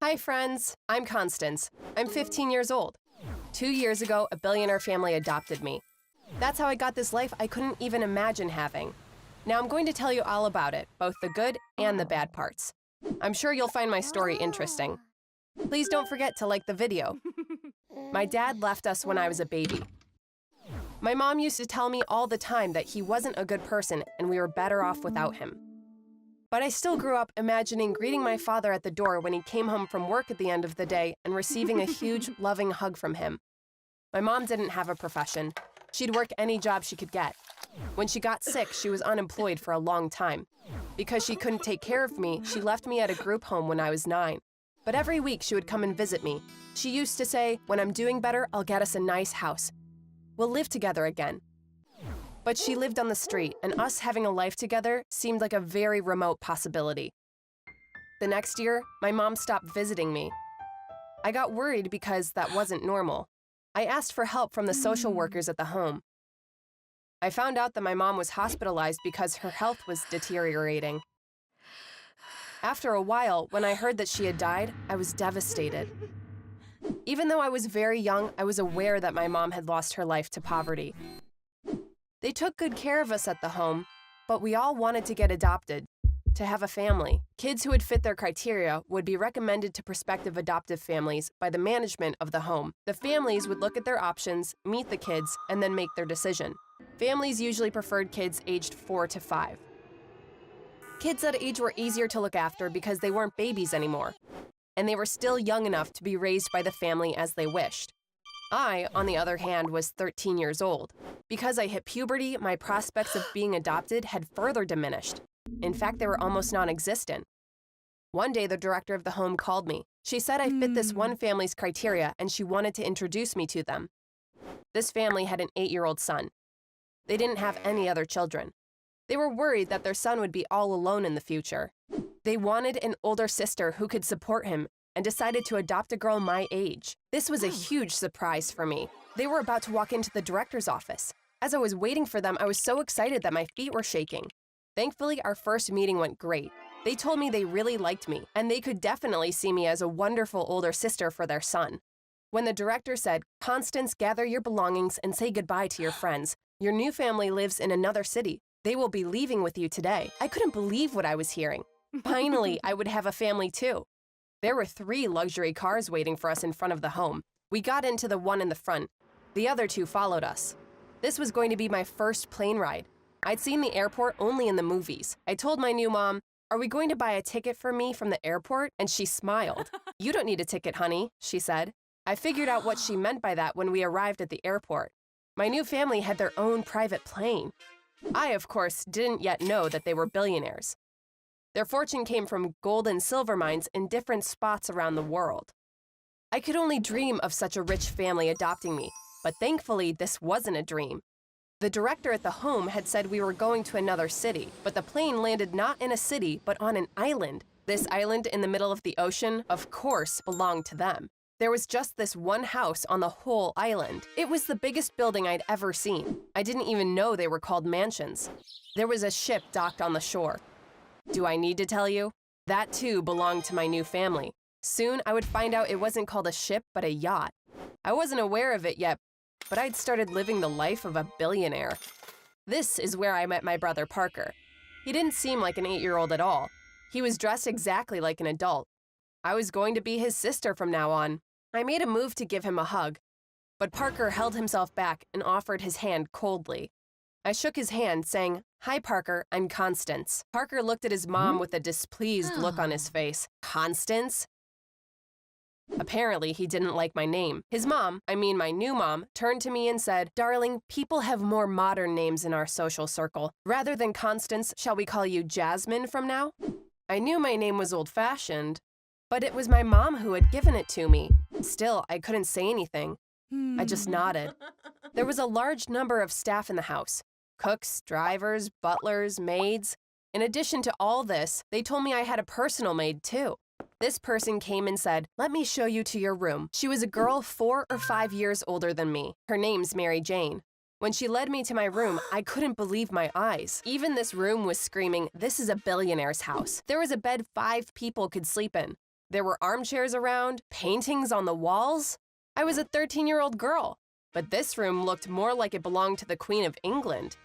Hi, friends. I'm Constance. I'm 15 years old. 2 years ago, a billionaire family adopted me. That's how I got this life I couldn't even imagine having. Now I'm going to tell you all about it, both the good and the bad parts. I'm sure you'll find my story interesting. Please don't forget to like the video. My dad left us when I was a baby. My mom used to tell me all the time that he wasn't a good person and we were better off without him. But I still grew up imagining greeting my father at the door when he came home from work at the end of the day and receiving a huge, loving hug from him. My mom didn't have a profession. She'd work any job she could get. When she got sick, she was unemployed for a long time. Because she couldn't take care of me, she left me at a group home when I was 9. But every week she would come and visit me. She used to say, "When I'm doing better, I'll get us a nice house. We'll live together again." But she lived on the street, and us having a life together seemed like a very remote possibility. The next year, my mom stopped visiting me. I got worried because that wasn't normal. I asked for help from the social workers at the home. I found out that my mom was hospitalized because her health was deteriorating. After a while, when I heard that she had died, I was devastated. Even though I was very young, I was aware that my mom had lost her life to poverty. They took good care of us at the home, but we all wanted to get adopted, to have a family. Kids who would fit their criteria would be recommended to prospective adoptive families by the management of the home. The families would look at their options, meet the kids, and then make their decision. Families usually preferred kids aged 4 to 5. Kids that age were easier to look after because they weren't babies anymore, and they were still young enough to be raised by the family as they wished. I, on the other hand, was 13 years old. Because I hit puberty, my prospects of being adopted had further diminished. In fact, they were almost non-existent. One day, the director of the home called me. She said I fit this one family's criteria, and she wanted to introduce me to them. This family had an 8-year-old son. They didn't have any other children. They were worried that their son would be all alone in the future. They wanted an older sister who could support him and decided to adopt a girl my age. This was a huge surprise for me. They were about to walk into the director's office. As I was waiting for them, I was so excited that my feet were shaking. Thankfully, our first meeting went great. They told me they really liked me, and they could definitely see me as a wonderful older sister for their son. When the director said, "Constance, gather your belongings and say goodbye to your friends. Your new family lives in another city. They will be leaving with you today," I couldn't believe what I was hearing. Finally, I would have a family too. There were 3 luxury cars waiting for us in front of the home. We got into the one in the front. The other 2 followed us. This was going to be my first plane ride. I'd seen the airport only in the movies. I told my new mom, "Are we going to buy a ticket for me from the airport?" And she smiled. "You don't need a ticket, honey," she said. I figured out what she meant by that when we arrived at the airport. My new family had their own private plane. I, of course, didn't yet know that they were billionaires. Their fortune came from gold and silver mines in different spots around the world. I could only dream of such a rich family adopting me, but thankfully this wasn't a dream. The director at the home had said we were going to another city, but the plane landed not in a city, but on an island. This island in the middle of the ocean, of course, belonged to them. There was just this one house on the whole island. It was the biggest building I'd ever seen. I didn't even know they were called mansions. There was a ship docked on the shore. Do I need to tell you? That too belonged to my new family. Soon I would find out it wasn't called a ship, but a yacht. I wasn't aware of it yet, but I'd started living the life of a billionaire. This is where I met my brother Parker. He didn't seem like an 8-year-old at all. He was dressed exactly like an adult. I was going to be his sister from now on. I made a move to give him a hug, but Parker held himself back and offered his hand coldly. I shook his hand, saying, "Hi, Parker, I'm Constance." Parker looked at his mom with a displeased look on his face. "Constance?" Apparently, he didn't like my name. His mom, my new mom, turned to me and said, "Darling, people have more modern names in our social circle. Rather than Constance, shall we call you Jasmine from now?" I knew my name was old-fashioned, but it was my mom who had given it to me. Still, I couldn't say anything. I just nodded. There was a large number of staff in the house. Cooks, drivers, butlers, maids. In addition to all this, they told me I had a personal maid too. This person came and said, "Let me show you to your room." She was a girl 4 or 5 years older than me. Her name's Mary Jane. When she led me to my room, I couldn't believe my eyes. Even this room was screaming, "This is a billionaire's house." There was a bed 5 people could sleep in. There were armchairs around, paintings on the walls. I was a 13-year-old girl, but this room looked more like it belonged to the Queen of England.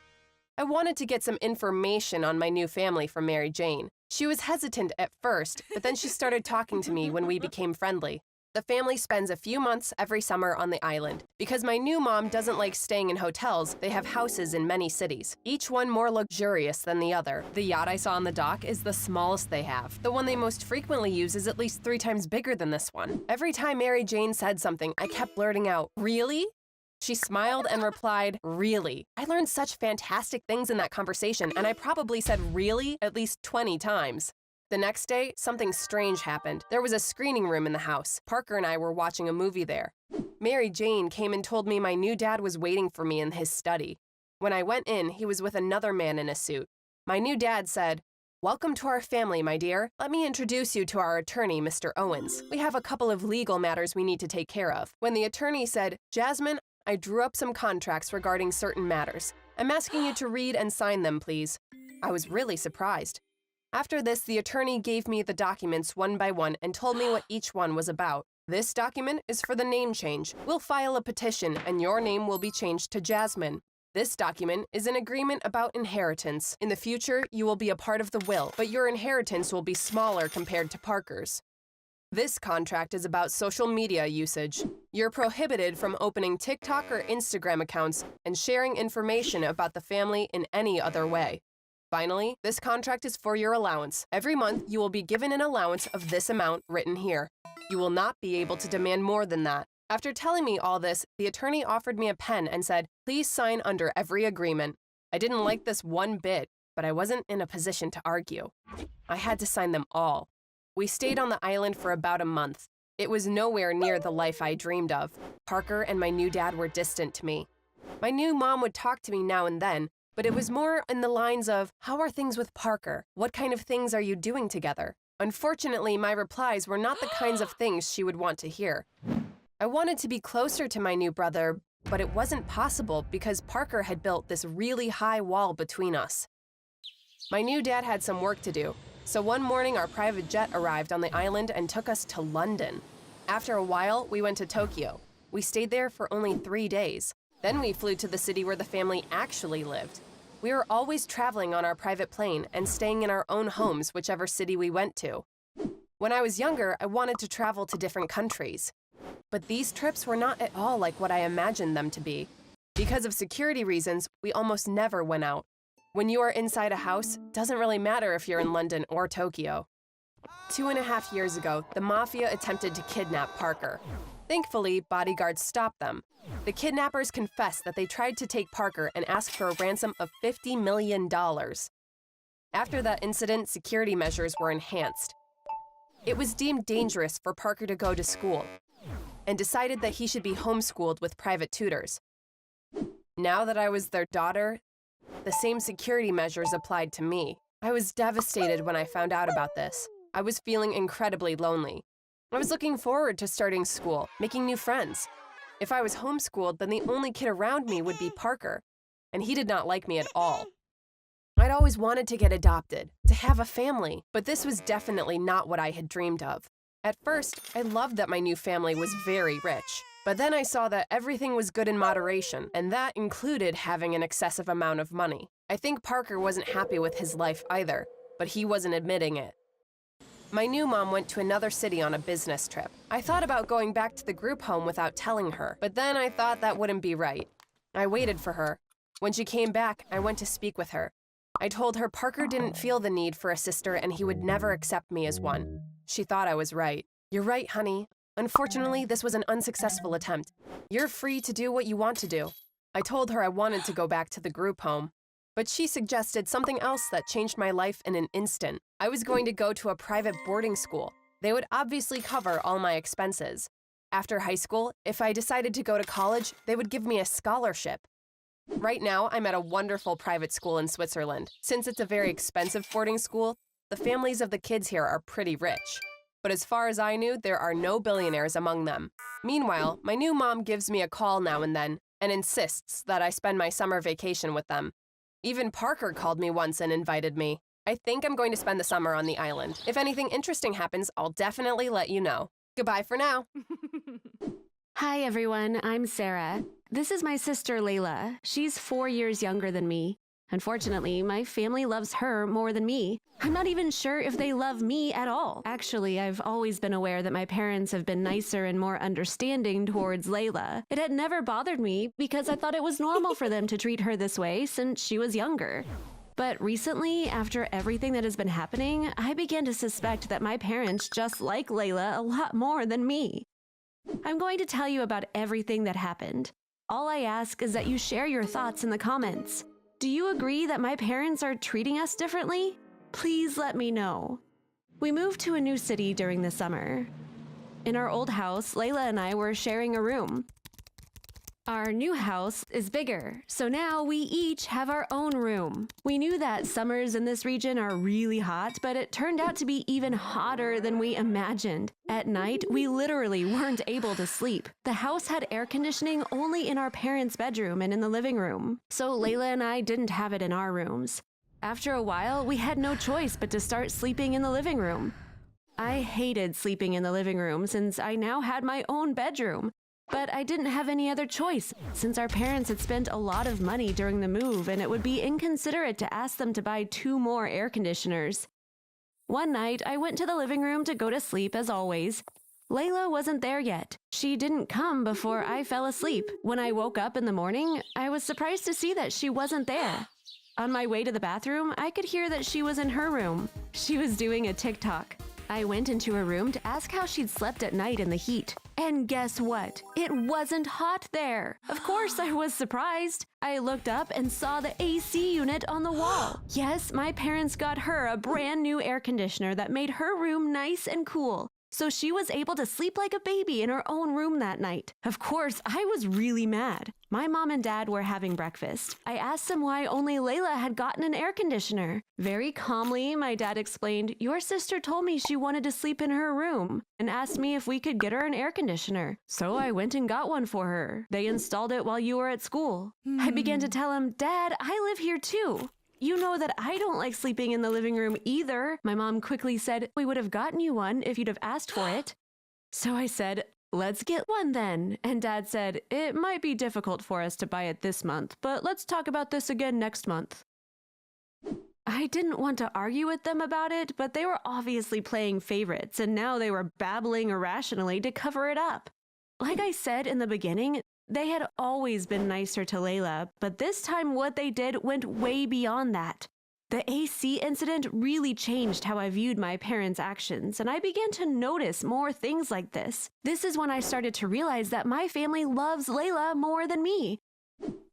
I wanted to get some information on my new family from Mary Jane. She was hesitant at first, but then she started talking to me when we became friendly. The family spends a few months every summer on the island. Because my new mom doesn't like staying in hotels, they have houses in many cities, each one more luxurious than the other. The yacht I saw on the dock is the smallest they have. The one they most frequently use is at least 3 times bigger than this one. Every time Mary Jane said something, I kept blurting out, "Really?" She smiled and replied, "Really?" I learned such fantastic things in that conversation, and I probably said "really" at least 20 times. The next day, something strange happened. There was a screening room in the house. Parker and I were watching a movie there. Mary Jane came and told me my new dad was waiting for me in his study. When I went in, he was with another man in a suit. My new dad said, "Welcome to our family, my dear. Let me introduce you to our attorney, Mr. Owens. We have a couple of legal matters we need to take care of." When the attorney said, "Jasmine, I drew up some contracts regarding certain matters. I'm asking you to read and sign them, please." I was really surprised. After this, the attorney gave me the documents one by one and told me what each one was about. "This document is for the name change. We'll file a petition and your name will be changed to Jasmine. This document is an agreement about inheritance. In the future, you will be a part of the will, but your inheritance will be smaller compared to Parker's. This contract is about social media usage. You're prohibited from opening TikTok or Instagram accounts and sharing information about the family in any other way. Finally, this contract is for your allowance. Every month, you will be given an allowance of this amount written here. You will not be able to demand more than that." After telling me all this, the attorney offered me a pen and said, "Please sign under every agreement." I didn't like this one bit, but I wasn't in a position to argue. I had to sign them all. We stayed on the island for about a month. It was nowhere near the life I dreamed of. Parker and my new dad were distant to me. My new mom would talk to me now and then, but it was more in the lines of, "How are things with Parker? What kind of things are you doing together?" Unfortunately, my replies were not the kinds of things she would want to hear. I wanted to be closer to my new brother, but it wasn't possible because Parker had built this really high wall between us. My new dad had some work to do, so one morning our private jet arrived on the island and took us to London. After a while, we went to Tokyo. We stayed there for only 3 days. Then we flew to the city where the family actually lived. We were always traveling on our private plane and staying in our own homes whichever city we went to. When I was younger, I wanted to travel to different countries. But these trips were not at all like what I imagined them to be. Because of security reasons, we almost never went out. When you are inside a house, it doesn't really matter if you're in London or Tokyo. 2.5 years ago, the mafia attempted to kidnap Parker. Thankfully, bodyguards stopped them. The kidnappers confessed that they tried to take Parker and asked for a ransom of $50 million. After that incident, security measures were enhanced. It was deemed dangerous for Parker to go to school and decided that he should be homeschooled with private tutors. Now that I was their daughter, the same security measures applied to me. I was devastated when I found out about this. I was feeling incredibly lonely. I was looking forward to starting school, making new friends. If I was homeschooled, then the only kid around me would be Parker, and he did not like me at all. I'd always wanted to get adopted, to have a family, but this was definitely not what I had dreamed of. At first, I loved that my new family was very rich, but then I saw that everything was good in moderation, and that included having an excessive amount of money. I think Parker wasn't happy with his life either, but he wasn't admitting it. My new mom went to another city on a business trip. I thought about going back to the group home without telling her, but then I thought that wouldn't be right. I waited for her. When she came back, I went to speak with her. I told her Parker didn't feel the need for a sister and he would never accept me as one. She thought I was right. "You're right, honey. Unfortunately, this was an unsuccessful attempt. You're free to do what you want to do." I told her I wanted to go back to the group home, but she suggested something else that changed my life in an instant. I was going to go to a private boarding school. They would obviously cover all my expenses. After high school, if I decided to go to college, they would give me a scholarship. Right now, I'm at a wonderful private school in Switzerland. Since it's a very expensive boarding school, the families of the kids here are pretty rich. But as far as I knew, there are no billionaires among them. Meanwhile, my new mom gives me a call now and then and insists that I spend my summer vacation with them. Even Parker called me once and invited me. I think I'm going to spend the summer on the island. If anything interesting happens, I'll definitely let you know. Goodbye for now. Hi everyone, I'm Sarah. This is my sister Layla. She's 4 years younger than me. Unfortunately, my family loves her more than me. I'm not even sure if they love me at all. Actually, I've always been aware that my parents have been nicer and more understanding towards Layla. It had never bothered me because I thought it was normal for them to treat her this way since she was younger. But recently, after everything that has been happening, I began to suspect that my parents just like Layla a lot more than me. I'm going to tell you about everything that happened. All I ask is that you share your thoughts in the comments. Do you agree that my parents are treating us differently? Please let me know. We moved to a new city during the summer. In our old house, Layla and I were sharing a room. Our new house is bigger, so now we each have our own room. We knew that summers in this region are really hot, but it turned out to be even hotter than we imagined. At night, we literally weren't able to sleep. The house had air conditioning only in our parents' bedroom and in the living room, so Layla and I didn't have it in our rooms. After a while, we had no choice but to start sleeping in the living room. I hated sleeping in the living room since I now had my own bedroom. But I didn't have any other choice, since our parents had spent a lot of money during the move and it would be inconsiderate to ask them to buy 2 more air conditioners. One night, I went to the living room to go to sleep as always. Layla wasn't there yet. She didn't come before I fell asleep. When I woke up in the morning, I was surprised to see that she wasn't there. On my way to the bathroom, I could hear that she was in her room. She was doing a TikTok. I went into her room to ask how she'd slept at night in the heat. And guess what? It wasn't hot there. Of course, I was surprised. I looked up and saw the AC unit on the wall. Yes, my parents got her a brand new air conditioner that made her room nice and cool. So she was able to sleep like a baby in her own room that night. Of course, I was really mad. My mom and dad were having breakfast. I asked them why only Layla had gotten an air conditioner. Very calmly, my dad explained, "Your sister told me she wanted to sleep in her room and asked me if we could get her an air conditioner. So I went and got one for her. They installed it while you were at school." I began to tell him, "Dad, I live here too. You know that I don't like sleeping in the living room either." My mom quickly said, "We would have gotten you one if you'd have asked for it." So I said, "Let's get one then." And Dad said, "It might be difficult for us to buy it this month, but let's talk about this again next month." I didn't want to argue with them about it, but they were obviously playing favorites, and now they were babbling irrationally to cover it up. Like I said in the beginning, they had always been nicer to Layla, but this time what they did went way beyond that. The AC incident really changed how I viewed my parents' actions, and I began to notice more things like this. This is when I started to realize that my family loves Layla more than me.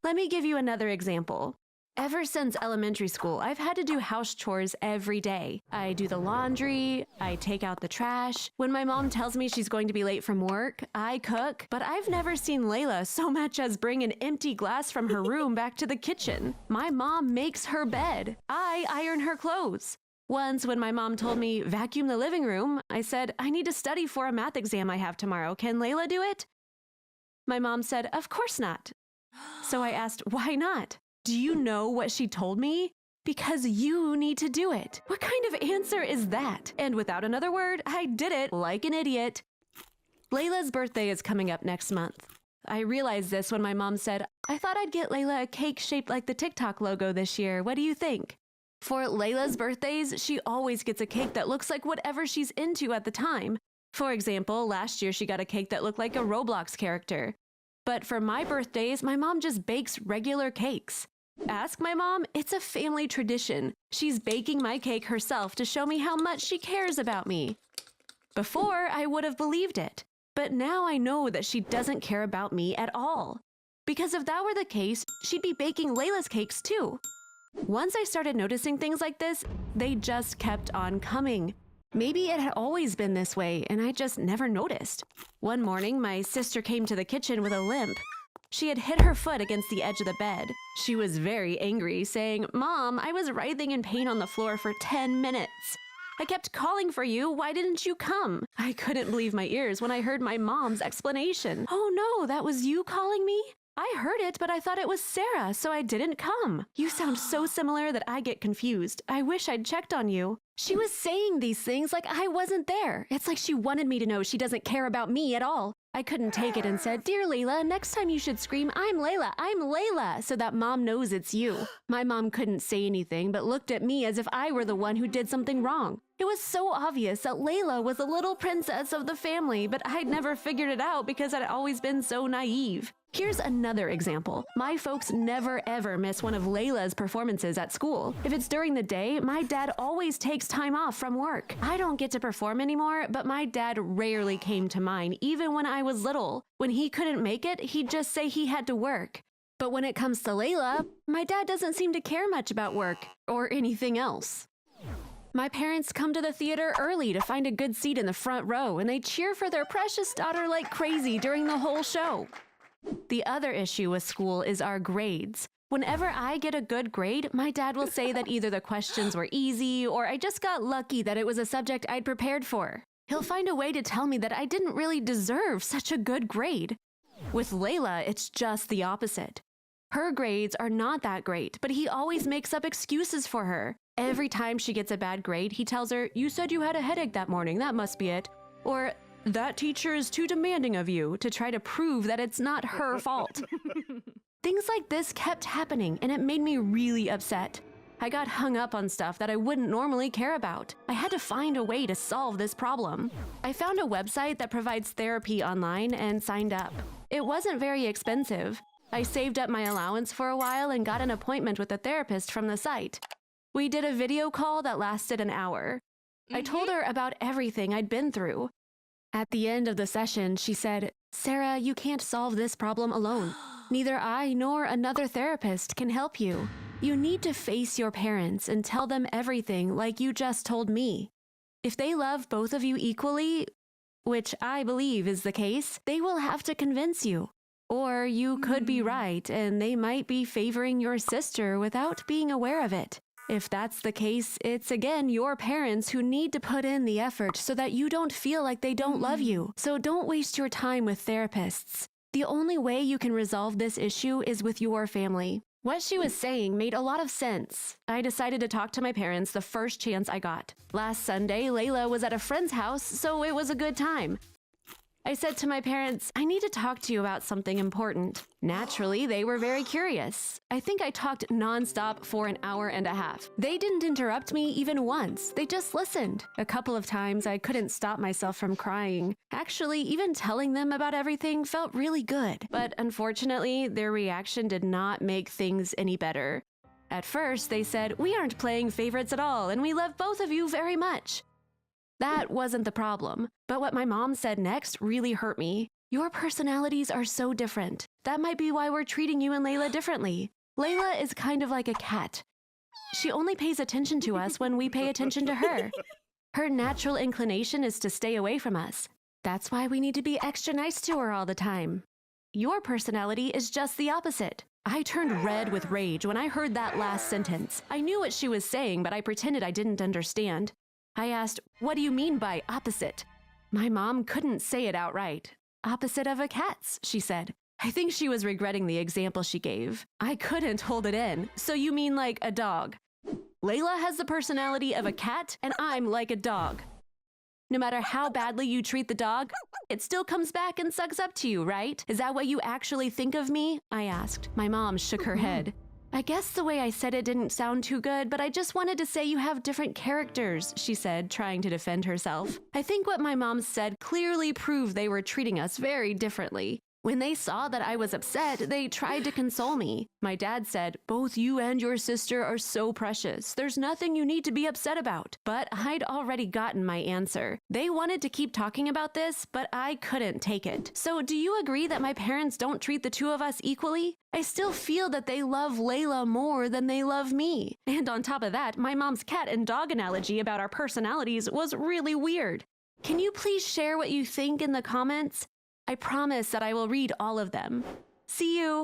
Let me give you another example. Ever since elementary school, I've had to do house chores every day. I do the laundry, I take out the trash. When my mom tells me she's going to be late from work, I cook. But I've never seen Layla so much as bring an empty glass from her room back to the kitchen. My mom makes her bed. I iron her clothes. Once, when my mom told me, "Vacuum the living room," I said, "I need to study for a math exam I have tomorrow. Can Layla do it?" My mom said, "Of course not." So I asked, "Why not?" Do you know what she told me? "Because you need to do it." What kind of answer is that? And without another word, I did it like an idiot. Layla's birthday is coming up next month. I realized this when my mom said, "I thought I'd get Layla a cake shaped like the TikTok logo this year. What do you think?" For Layla's birthdays, she always gets a cake that looks like whatever she's into at the time. For example, last year she got a cake that looked like a Roblox character. But for my birthdays, my mom just bakes regular cakes. Ask my mom, it's a family tradition. She's baking my cake herself to show me how much she cares about me. Before, I would have believed it. But now I know that she doesn't care about me at all. Because if that were the case, she'd be baking Layla's cakes too. Once I started noticing things like this, they just kept on coming. Maybe it had always been this way, and I just never noticed. One morning, my sister came to the kitchen with a limp. She had hit her foot against the edge of the bed. She was very angry, saying, "Mom, I was writhing in pain on the floor for 10 minutes. I kept calling for you. Why didn't you come?" I couldn't believe my ears when I heard my mom's explanation. "Oh no, that was you calling me?" I heard it, but I thought it was Sarah, so I didn't come. You sound so similar that I get confused. I wish I'd checked on you. She was saying these things like I wasn't there. It's like she wanted me to know she doesn't care about me at all. I couldn't take it and said, "Dear Layla, next time you should scream, 'I'm Layla, I'm Layla,' so that Mom knows it's you." My mom couldn't say anything, but looked at me as if I were the one who did something wrong. It was so obvious that Layla was the little princess of the family, but I'd never figured it out because I'd always been so naive. Here's another example. My folks never ever miss one of Layla's performances at school. If it's during the day, my dad always takes time off from work. I don't get to perform anymore, but my dad rarely came to mine, even when I was little. When he couldn't make it, he'd just say he had to work. But when it comes to Layla, my dad doesn't seem to care much about work or anything else. My parents come to the theater early to find a good seat in the front row, and they cheer for their precious daughter like crazy during the whole show. The other issue with school is our grades. Whenever I get a good grade, my dad will say that either the questions were easy or I just got lucky that it was a subject I'd prepared for. He'll find a way to tell me that I didn't really deserve such a good grade. With Layla, it's just the opposite. Her grades are not that great, but he always makes up excuses for her. Every time she gets a bad grade, he tells her, "You said you had a headache that morning, that must be it." Or, "That teacher is too demanding of you," to try to prove that it's not her fault. Things like this kept happening, and it made me really upset. I got hung up on stuff that I wouldn't normally care about. I had to find a way to solve this problem. I found a website that provides therapy online and signed up. It wasn't very expensive. I saved up my allowance for a while and got an appointment with a therapist from the site. We did a video call that lasted an hour. I told her about everything I'd been through. At the end of the session, she said, "Sarah, you can't solve this problem alone. Neither I nor another therapist can help you. You need to face your parents and tell them everything like you just told me. If they love both of you equally, which I believe is the case, they will have to convince you. Or you could be right and they might be favoring your sister without being aware of it. If that's the case, it's again your parents who need to put in the effort so that you don't feel like they don't love you. So don't waste your time with therapists. The only way you can resolve this issue is with your family." What she was saying made a lot of sense. I decided to talk to my parents the first chance I got. Last Sunday, Layla was at a friend's house, so it was a good time. I said to my parents, "I need to talk to you about something important." Naturally, they were very curious. I think I talked nonstop for an hour and a half. They didn't interrupt me even once. They just listened. A couple of times, I couldn't stop myself from crying. Actually, even telling them about everything felt really good. But unfortunately, their reaction did not make things any better. At first, they said, "We aren't playing favorites at all, and we love both of you very much." That wasn't the problem, but what my mom said next really hurt me. "Your personalities are so different. That might be why we're treating you and Layla differently. Layla is kind of like a cat. She only pays attention to us when we pay attention to her. Her natural inclination is to stay away from us. That's why we need to be extra nice to her all the time. Your personality is just the opposite." I turned red with rage when I heard that last sentence. I knew what she was saying, but I pretended I didn't understand. I asked, "What do you mean by opposite?" My mom couldn't say it outright. "Opposite of a cat's," she said. I think she was regretting the example she gave. I couldn't hold it in. "So you mean like a dog?" Layla has the personality of a cat, and I'm like a dog. No matter how badly you treat the dog, it still comes back and sucks up to you, right? Is that what you actually think of me? I asked. My mom shook her head. "I guess the way I said it didn't sound too good, but I just wanted to say you have different characters," she said, trying to defend herself. I think what my mom said clearly proved they were treating us very differently. When they saw that I was upset, they tried to console me. My dad said, "Both you and your sister are so precious. There's nothing you need to be upset about." But I'd already gotten my answer. They wanted to keep talking about this, but I couldn't take it. So do you agree that my parents don't treat the two of us equally? I still feel that they love Layla more than they love me. And on top of that, my mom's cat and dog analogy about our personalities was really weird. Can you please share what you think in the comments? I promise that I will read all of them. See you!